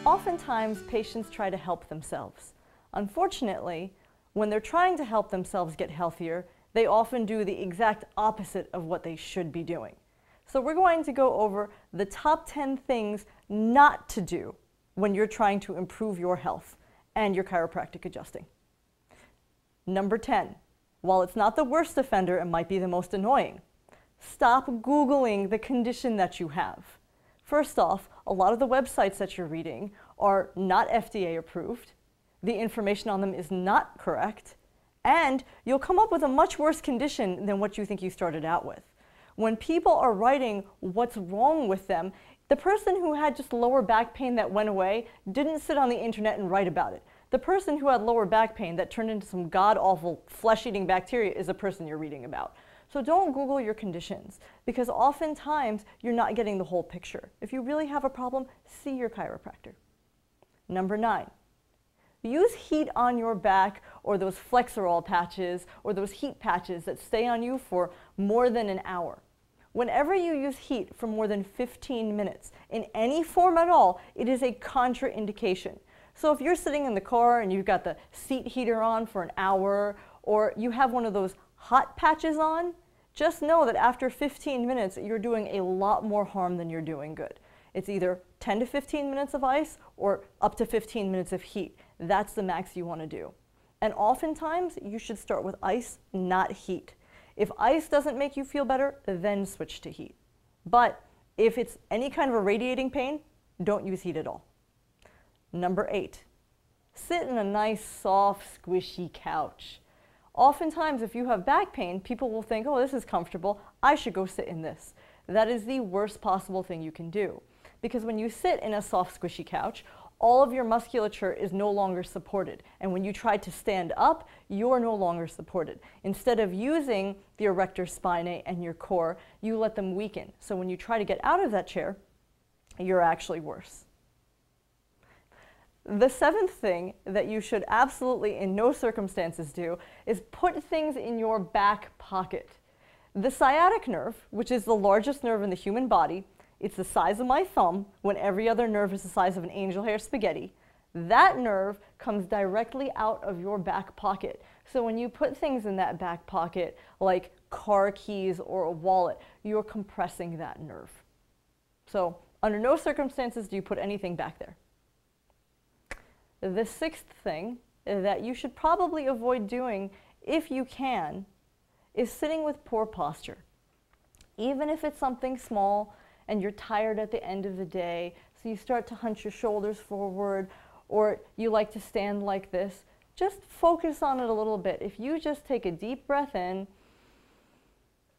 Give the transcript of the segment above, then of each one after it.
Oftentimes, patients try to help themselves. Unfortunately, when they're trying to help themselves get healthier, they often do the exact opposite of what they should be doing. So we're going to go over the top 10 things not to do when you're trying to improve your health and your chiropractic adjusting. Number 10, while it's not the worst offender, it might be the most annoying. Stop Googling the condition that you have. First off, a lot of the websites that you're reading are not FDA approved, the information on them is not correct, and you'll come up with a much worse condition than what you think you started out with. When people are writing what's wrong with them, the person who had just lower back pain that went away didn't sit on the internet and write about it. The person who had lower back pain that turned into some god-awful flesh-eating bacteria is the person you're reading about. So don't Google your conditions, because oftentimes you're not getting the whole picture. If you really have a problem, see your chiropractor. Number 9, use heat on your back or those Flexerol patches or those heat patches that stay on you for more than an hour. Whenever you use heat for more than 15 minutes in any form at all, it is a contraindication. So if you're sitting in the car and you've got the seat heater on for an hour, or you have one of those hot patches on, just know that after 15 minutes, you're doing a lot more harm than you're doing good. It's either 10 to 15 minutes of ice or up to 15 minutes of heat. That's the max you want to do. And oftentimes, you should start with ice, not heat. If ice doesn't make you feel better, then switch to heat. But if it's any kind of a radiating pain, don't use heat at all. Number 8, sit in a nice, soft, squishy couch. Oftentimes, if you have back pain, people will think, oh, this is comfortable, I should go sit in this. That is the worst possible thing you can do. Because when you sit in a soft, squishy couch, all of your musculature is no longer supported. And when you try to stand up, you're no longer supported. Instead of using the erector spinae and your core, you let them weaken. So when you try to get out of that chair, you're actually worse. The 7th thing that you should absolutely in no circumstances do is put things in your back pocket. The sciatic nerve, which is the largest nerve in the human body, it's the size of my thumb when every other nerve is the size of an angel hair spaghetti. That nerve comes directly out of your back pocket. So when you put things in that back pocket, like car keys or a wallet, you're compressing that nerve. So under no circumstances do you put anything back there. The 6th thing that you should probably avoid doing, if you can, is sitting with poor posture. Even if it's something small and you're tired at the end of the day, so you start to hunch your shoulders forward, or you like to stand like this, just focus on it a little bit. If you just take a deep breath in,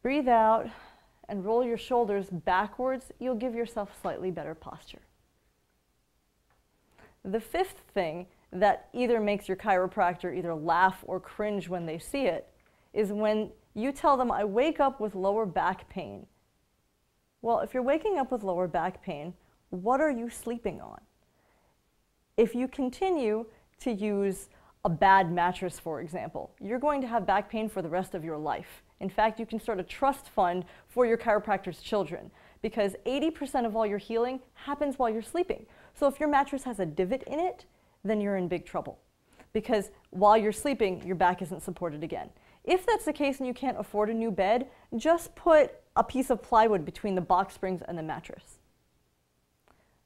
breathe out, and roll your shoulders backwards, you'll give yourself slightly better posture. The 5th thing that either makes your chiropractor either laugh or cringe when they see it is when you tell them, I wake up with lower back pain. Well, if you're waking up with lower back pain, what are you sleeping on? If you continue to use a bad mattress, for example, you're going to have back pain for the rest of your life. In fact, you can start a trust fund for your chiropractor's children, because 80% of all your healing happens while you're sleeping. So if your mattress has a divot in it, then you're in big trouble, because while you're sleeping, your back isn't supported again. If that's the case and you can't afford a new bed, just put a piece of plywood between the box springs and the mattress.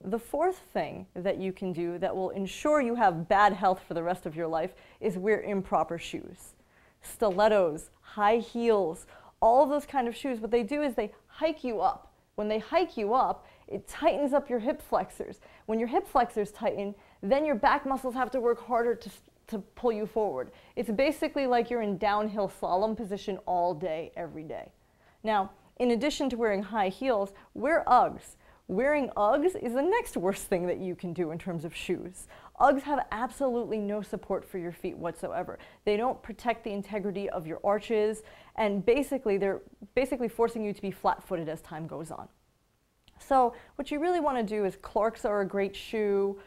The 4th thing that you can do that will ensure you have bad health for the rest of your life is wear improper shoes. Stilettos, high heels, all of those kind of shoes, what they do is they hike you up. When they hike you up, it tightens up your hip flexors. When your hip flexors tighten, then your back muscles have to work harder to pull you forward. It's basically like you're in downhill slalom position all day, every day. Now, in addition to wearing high heels, wear Uggs. Wearing Uggs is the next worst thing that you can do in terms of shoes. Uggs have absolutely no support for your feet whatsoever. They don't protect the integrity of your arches, and they're basically forcing you to be flat-footed as time goes on. So what you really want to do is Clarks are a great shoe.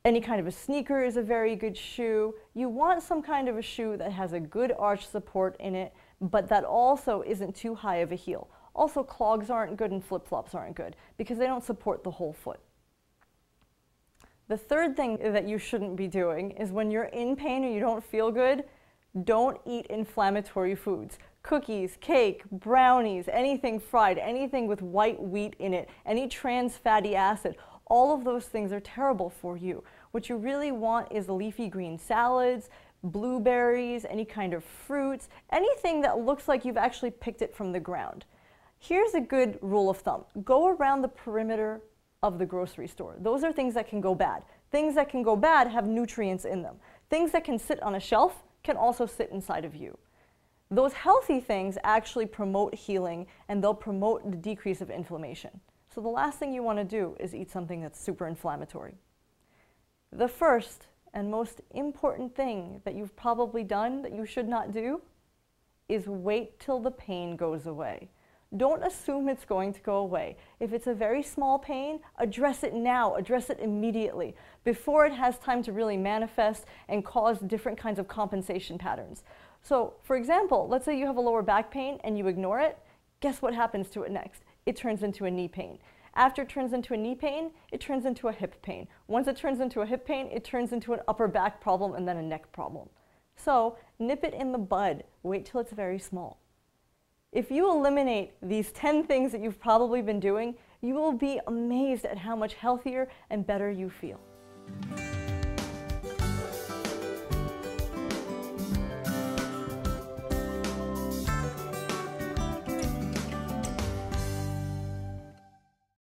Any kind of a sneaker is a very good shoe. You want some kind of a shoe that has a good arch support in it, but that also isn't too high of a heel. Also, clogs aren't good and flip-flops aren't good because they don't support the whole foot. The third thing that you shouldn't be doing is when you're in pain or you don't feel good, don't eat inflammatory foods. Cookies, cake, brownies, anything fried, anything with white wheat in it, any trans fatty acid, all of those things are terrible for you. What you really want is leafy green salads, blueberries, any kind of fruits, anything that looks like you've actually picked it from the ground. Here's a good rule of thumb. Go around the perimeter of the grocery store. Those are things that can go bad. Things that can go bad have nutrients in them. Things that can sit on a shelf can also sit inside of you. Those healthy things actually promote healing, and they'll promote the decrease of inflammation. So the last thing you want to do is eat something that's super inflammatory. The first and most important thing that you've probably done that you should not do is wait till the pain goes away. Don't assume it's going to go away. If it's a very small pain, address it now, address it immediately, before it has time to really manifest and cause different kinds of compensation patterns. So, for example, let's say you have a lower back pain and you ignore it, guess what happens to it next? It turns into a knee pain. After it turns into a knee pain, it turns into a hip pain. Once it turns into a hip pain, it turns into an upper back problem and then a neck problem. So, nip it in the bud. Wait till it's very small. If you eliminate these 10 things that you've probably been doing, you will be amazed at how much healthier and better you feel.